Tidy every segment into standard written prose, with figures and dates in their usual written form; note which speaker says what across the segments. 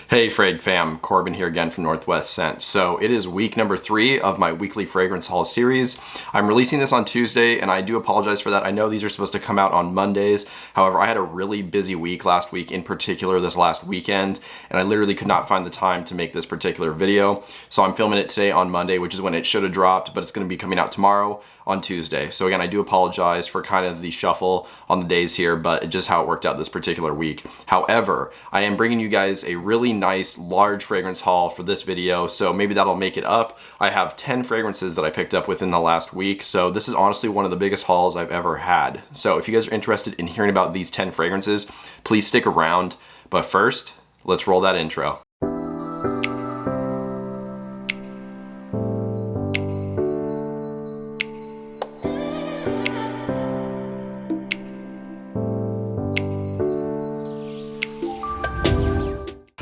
Speaker 1: Hey Frag fam, Corbin here again from Northwest Scent. So it is week number 3 of my weekly fragrance haul series. I'm releasing this on Tuesday and I do apologize for that. I know these are supposed to come out on Mondays. However, I had a really busy week last week, in particular this last weekend, and I literally could not find the time to make this particular video. So I'm filming it today on Monday, which is when it should have dropped, but it's going to be coming out tomorrow on Tuesday. So again, I do apologize for kind of the shuffle on the days here, but it's just how it worked out this particular week. However, I am bringing you guys a really nice large fragrance haul for this video, so maybe that'll make it up. I have 10 fragrances that I picked up within the last week, so this is honestly one of the biggest hauls I've ever had. So if you guys are interested in hearing about these 10 fragrances, please stick around. But first, let's roll that intro.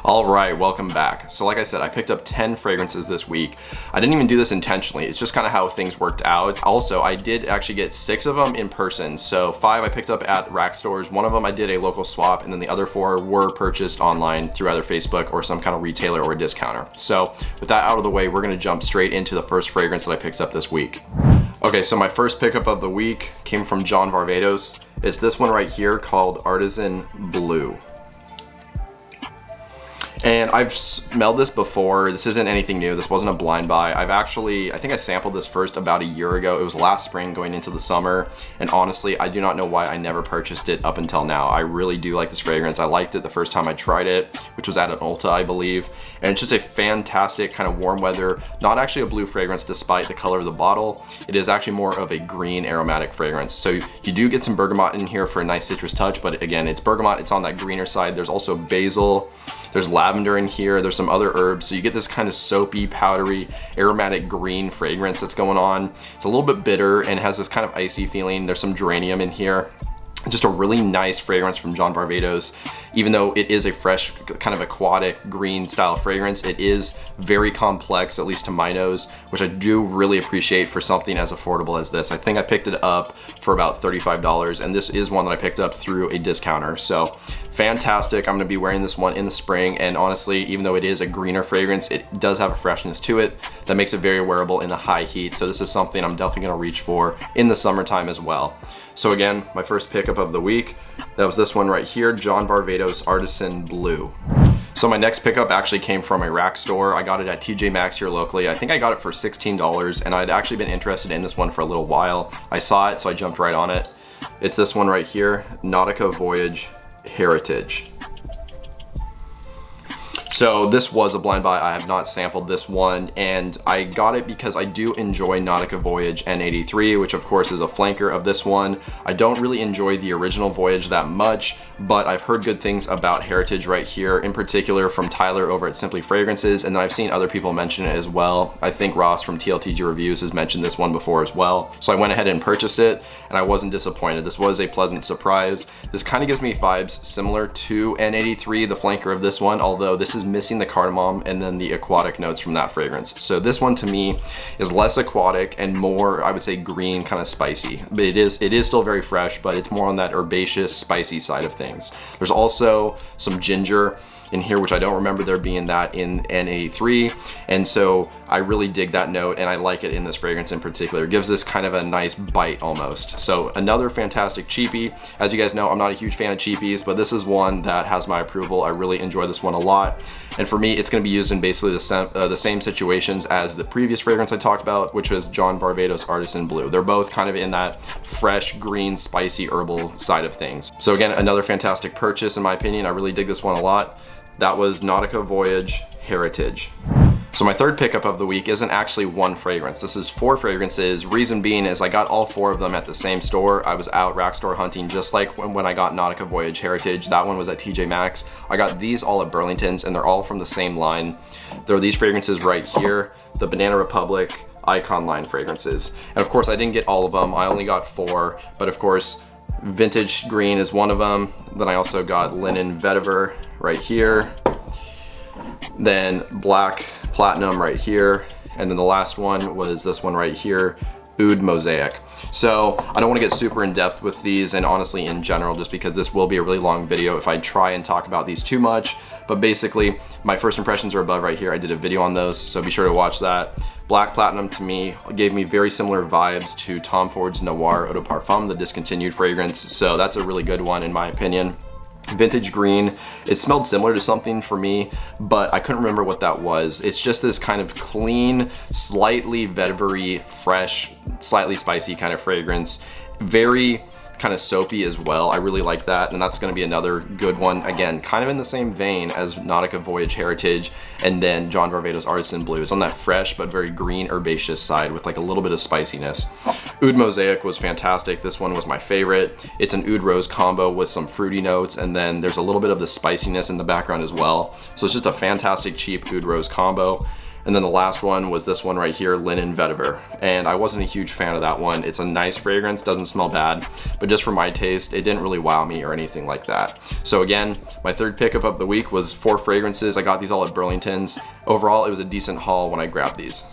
Speaker 1: Alright, welcome back. So like I said, I picked up 10 fragrances this week. I didn't even do this intentionally, it's just kind of how things worked out. Also, I did actually get 6 of them in person. So 5 I picked up at rack stores, 1 of them I did a local swap, and then the other 4 were purchased online through either Facebook or some kind of retailer or a discounter. So with that out of the way, we're going to jump straight into the first fragrance that I picked up this week. Okay, so my first pickup of the week came from John Varvatos. It's this one right here called Artisan Blue. And I've smelled this before. This isn't anything new. This wasn't a blind buy. I think I sampled this first about a year ago. It was last spring going into the summer. And honestly, I do not know why I never purchased it up until now. I really do like this fragrance. I liked it the first time I tried it, which was at an Ulta, I believe. And it's just a fantastic kind of warm weather, not actually a blue fragrance despite the color of the bottle. It is actually more of a green aromatic fragrance. So you do get some bergamot in here for a nice citrus touch, but again, it's bergamot, it's on that greener side. There's also basil. There's lavender in here, there's some other herbs, so you get this kind of soapy, powdery, aromatic green fragrance that's going on. It's a little bit bitter and has this kind of icy feeling. There's some geranium in here. Just a really nice fragrance from John Varvatos. Even though it is a fresh, kind of aquatic green style fragrance, it is very complex, at least to my nose, which I do really appreciate for something as affordable as this. I think I picked it up for about $35, and this is one that I picked up through a discounter. So fantastic. I'm gonna be wearing this one in the spring, and honestly, even though it is a greener fragrance, it does have a freshness to it that makes it very wearable in the high heat. So this is something I'm definitely gonna reach for in the summertime as well. So again, my first pickup of the week, that was this one right here, John Varvatos Artisan Blue. So my next pickup actually came from a rack store. I got it at TJ Maxx here locally. I think I got it for $16, and I'd actually been interested in this one for a little while. I saw it, so I jumped right on it. It's this one right here, Nautica Voyage Heritage. So this was a blind buy. I have not sampled this one, and I got it because I do enjoy Nautica Voyage N83, which of course is a flanker of this one. I don't really enjoy the original Voyage that much, but I've heard good things about Heritage right here, in particular from Tyler over at Simply Fragrances, and then I've seen other people mention it as well. I think Ross from tltg Reviews has mentioned this one before as well. So I went ahead and purchased it, and I wasn't disappointed. This was a pleasant surprise. This kind of gives me vibes similar to N83, the flanker of this one, although this is missing the cardamom and then the aquatic notes from that fragrance. So this one to me is less aquatic and more, I would say, green, kind of spicy. But it is still very fresh, but it's more on that herbaceous, spicy side of things. There's also some ginger in here, which I don't remember there being that in N83, and so I really dig that note, and I like it in this fragrance in particular. It gives this kind of a nice bite almost. So another fantastic cheapie. As you guys know, I'm not a huge fan of cheapies, but this is one that has my approval. I really enjoy this one a lot, and for me, it's going to be used in basically the same situations as the previous fragrance I talked about, which was John Varvatos Artisan Blue. They're both kind of in that fresh, green, spicy, herbal side of things. So again, another fantastic purchase in my opinion. I really dig this one a lot. That was Nautica Voyage Heritage. So my third pickup of the week isn't actually one fragrance. This is 4 fragrances. Reason being is I got all 4 of them at the same store. I was out rack store hunting, just like when I got Nautica Voyage Heritage. That one was at TJ Maxx. I got these all at Burlington's, and they're all from the same line. There are these fragrances right here, the Banana Republic Icon line fragrances. And of course, I didn't get all of them. I only got 4, but of course, Vintage Green is one of them. Then I also got Linen Vetiver right here. Then Black Platinum right here. And then the last one was this one right here, Oud Mosaic. So I don't want to get super in depth with these, and honestly in general, just because this will be a really long video if I try and talk about these too much. but basically my first impressions are above right here. I did a video on those, so be sure to watch that. Black Platinum to me gave me very similar vibes to Tom Ford's Noir Eau de Parfum, the discontinued fragrance, so that's a really good one in my opinion. Vintage Green, it smelled similar to something for me, but I couldn't remember what that was. It's just this kind of clean, slightly vetivery, fresh, slightly spicy kind of fragrance. Very kind of soapy as well. I really like that, and that's going to be another good one. Again, kind of in the same vein as Nautica Voyage Heritage and then John Varvatos Artisan Blue. It's on that fresh but very green herbaceous side with like a little bit of spiciness. Oud Mosaic was fantastic. This one was my favorite. It's an Oud Rose combo with some fruity notes, and then there's a little bit of the spiciness in the background as well. So it's just a fantastic cheap Oud Rose combo. And then the last one was this one right here, Linen Vetiver. And I wasn't a huge fan of that one. It's a nice fragrance, doesn't smell bad, but just for my taste, it didn't really wow me or anything like that. So again, my third pickup of the week was 4 fragrances. I got these all at Burlington's. Overall, it was a decent haul when I grabbed these.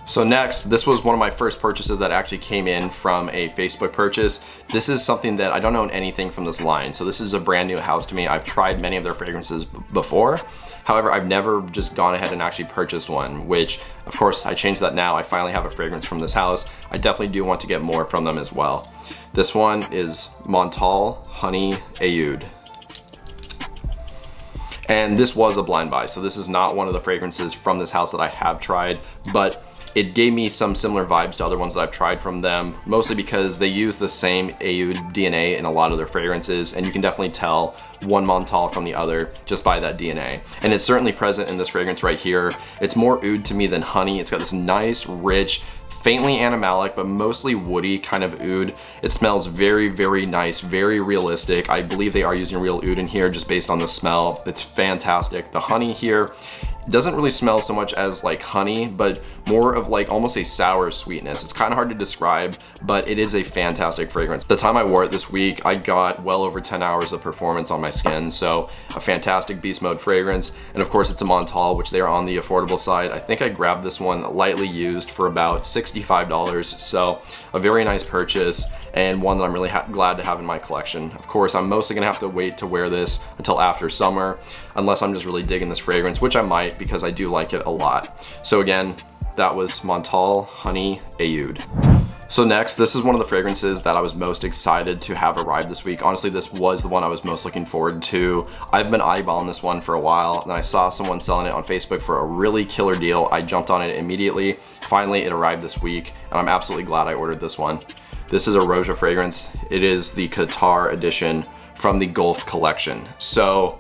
Speaker 1: So next, this was one of my first purchases that actually came in from a Facebook purchase. This is something that I don't own anything from this line. So this is a brand new house to me. I've tried many of their fragrances before. However, I've never just gone ahead and actually purchased one, which of course I changed that now. I finally have a fragrance from this house. I definitely do want to get more from them as well. This one is Montal Honey Oud. And this was a blind buy, so this is not one of the fragrances from this house that I have tried, but it gave me some similar vibes to other ones that I've tried from them, mostly because they use the same Oud DNA in a lot of their fragrances, and you can definitely tell one Montal from the other just by that DNA. And it's certainly present in this fragrance right here. It's more oud to me than honey. It's got this nice, rich, faintly animalic, but mostly woody kind of oud. It smells very, very nice, very realistic. I believe they are using real oud in here just based on the smell. It's fantastic. The honey here doesn't really smell so much as like honey, but more of like almost a sour sweetness. It's kind of hard to describe, but it is a fantastic fragrance. The time I wore it this week, I got well over 10 hours of performance on my skin, so a fantastic beast mode fragrance. And of course it's a Montal, which they are on the affordable side. I think I grabbed this one lightly used for about $65, so a very nice purchase and one that I'm really glad to have in my collection. Of course, I'm mostly gonna have to wait to wear this until after summer, unless I'm just really digging this fragrance, which I might because I do like it a lot. So again, that was Montal Honey Oud. So next, this is one of the fragrances that I was most excited to have arrive this week. Honestly, this was the one I was most looking forward to. I've been eyeballing this one for a while, and I saw someone selling it on Facebook for a really killer deal. I jumped on it immediately. Finally, it arrived this week, and I'm absolutely glad I ordered this one. This is a Roja fragrance. It is the Qatar edition from the Gulf collection. So,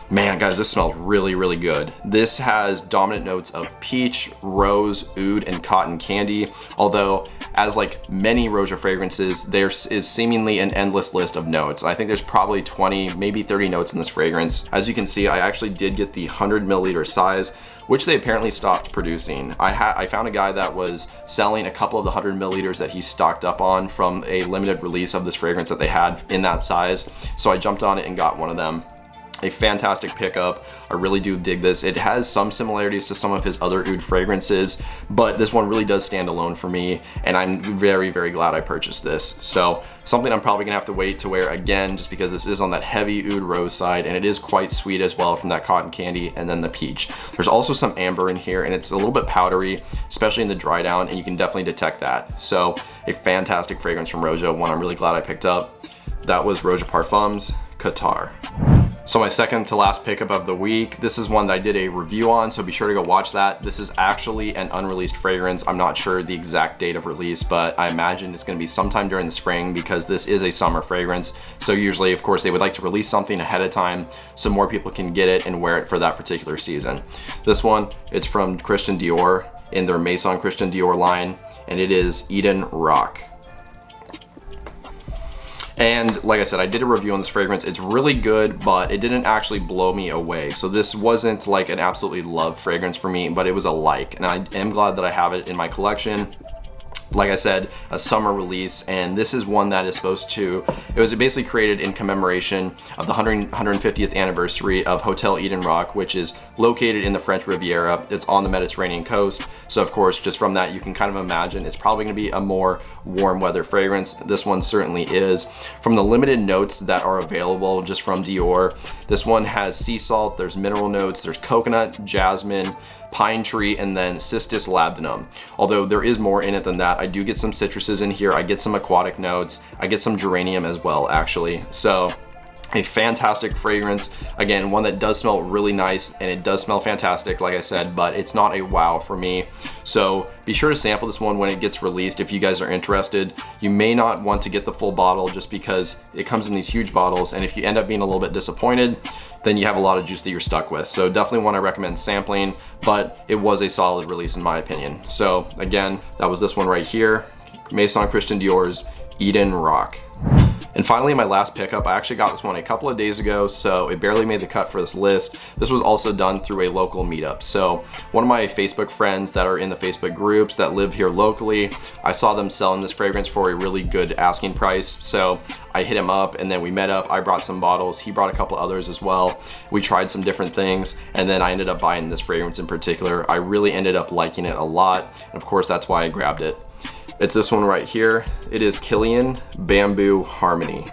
Speaker 1: man, guys, this smells really, really good. This has dominant notes of peach, rose, oud, and cotton candy. Although, as like many Roja fragrances, there is seemingly an endless list of notes. I think there's probably 20, maybe 30 notes in this fragrance. As you can see, I actually did get the 100 milliliter size, which they apparently stopped producing. I found a guy that was selling a couple of the 100 milliliters that he stocked up on from a limited release of this fragrance that they had in that size. So I jumped on it and got one of them. A fantastic pickup. I really do dig this. It has some similarities to some of his other oud fragrances, but this one really does stand alone for me, and I'm very, very glad I purchased this. So something I'm probably gonna have to wait to wear again, just because this is on that heavy oud rose side, and it is quite sweet as well from that cotton candy and then the peach. There's also some amber in here, and it's a little bit powdery, especially in the dry down, and you can definitely detect that. So a fantastic fragrance from Roja, one I'm really glad I picked up. That was Roja Parfums Qatar. So my second to last pickup of the week, this is one that I did a review on, so be sure to go watch that. This is actually an unreleased fragrance. I'm not sure the exact date of release, but I imagine it's gonna be sometime during the spring because this is a summer fragrance. So usually, of course, they would like to release something ahead of time so more people can get it and wear it for that particular season. This one, it's from Christian Dior in their Maison Christian Dior line, and it is Eden Rock. And like I said, I did a review on this fragrance. It's really good, but it didn't actually blow me away. So this wasn't like an absolutely love fragrance for me, but it was a like, and I am glad that I have it in my collection. like I said, a summer release, and this is one that is supposed to, it was basically created in commemoration of the 150th anniversary of Hotel Eden Rock, which is located in the French Riviera. It's on the Mediterranean coast. So of course, just from that, you can kind of imagine it's probably gonna be a more warm weather fragrance. This one certainly is. From the limited notes that are available just from Dior, this one has sea salt, there's mineral notes, there's coconut, jasmine, pine tree, and then cistus labdanum. Although there is more in it than that. I do get some citruses in here. I get some aquatic notes. I get some geranium as well, actually. So a fantastic fragrance. Again, one that does smell really nice, and it does smell fantastic, like I said, but it's not a wow for me. So be sure to sample this one when it gets released if you guys are interested. You may not want to get the full bottle just because it comes in these huge bottles, and if you end up being a little bit disappointed, then you have a lot of juice that you're stuck with. So definitely one I recommend sampling, but it was a solid release in my opinion. So again, that was this one right here, Maison Christian Dior's Eden Rock. And finally, my last pickup, I actually got this one a couple of days ago, so it barely made the cut for this list. This was also done through a local meetup. So one of my Facebook friends that are in the Facebook groups that live here locally, I saw them selling this fragrance for a really good asking price. So I hit him up and then we met up. I brought some bottles, he brought a couple others as well. We tried some different things, and then I ended up buying this fragrance in particular. I really ended up liking it a lot. And of course, that's why I grabbed it. It's this one right here. It is Kilian Bamboo Harmony.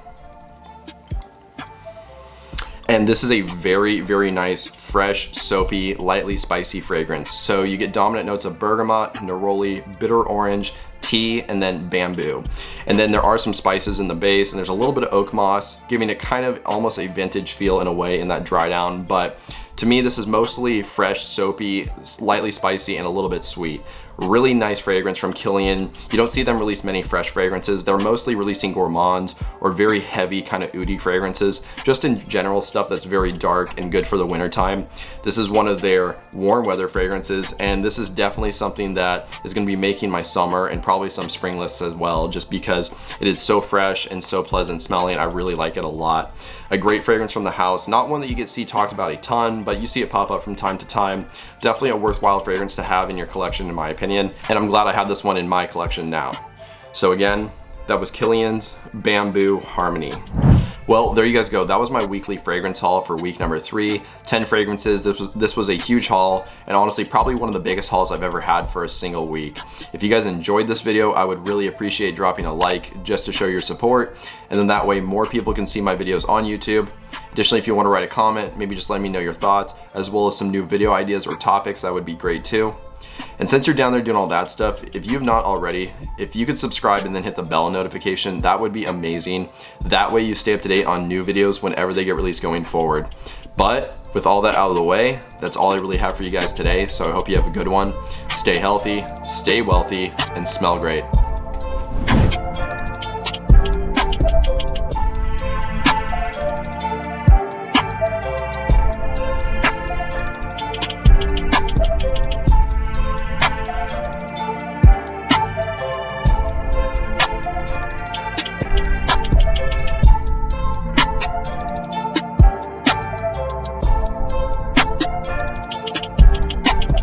Speaker 1: And this is a very, very nice, fresh, soapy, lightly spicy fragrance. So you get dominant notes of bergamot, neroli, bitter orange, tea, and then bamboo. And then there are some spices in the base, and there's a little bit of oak moss, giving it kind of almost a vintage feel in a way in that dry down. But to me, this is mostly fresh, soapy, lightly spicy, and a little bit sweet. Really nice fragrance from Kilian. You don't see them release many fresh fragrances. They're mostly releasing gourmands or very heavy kind of oudi fragrances, just in general stuff that's very dark and good for the winter time. This is one of their warm weather fragrances, and this is definitely something that is going to be making my summer and probably some spring lists as well, just because it is so fresh and so pleasant smelling. I really like it a lot. A great fragrance from the house, not one that you get to see talked about a ton, but you see it pop up from time to time. Definitely a worthwhile fragrance to have in your collection, in my opinion, and I'm glad I have this one in my collection now. So again, that was Kilian's Bamboo Harmony. Well, there you guys go. That was my weekly fragrance haul for week number 3. 10 fragrances. This was a huge haul, and honestly probably one of the biggest hauls I've ever had for a single week. If you guys enjoyed this video, I would really appreciate dropping a like just to show your support, and then that way more people can see my videos on YouTube. Additionally, if you want to write a comment, maybe just let me know your thoughts, as well as some new video ideas or topics, that would be great too. And since you're down there doing all that stuff, if you have not already, if you could subscribe and then hit the bell notification, that would be amazing. That way you stay up to date on new videos whenever they get released going forward. But with all that out of the way, that's all I really have for you guys today. So I hope you have a good one. Stay healthy, stay wealthy, and smell great.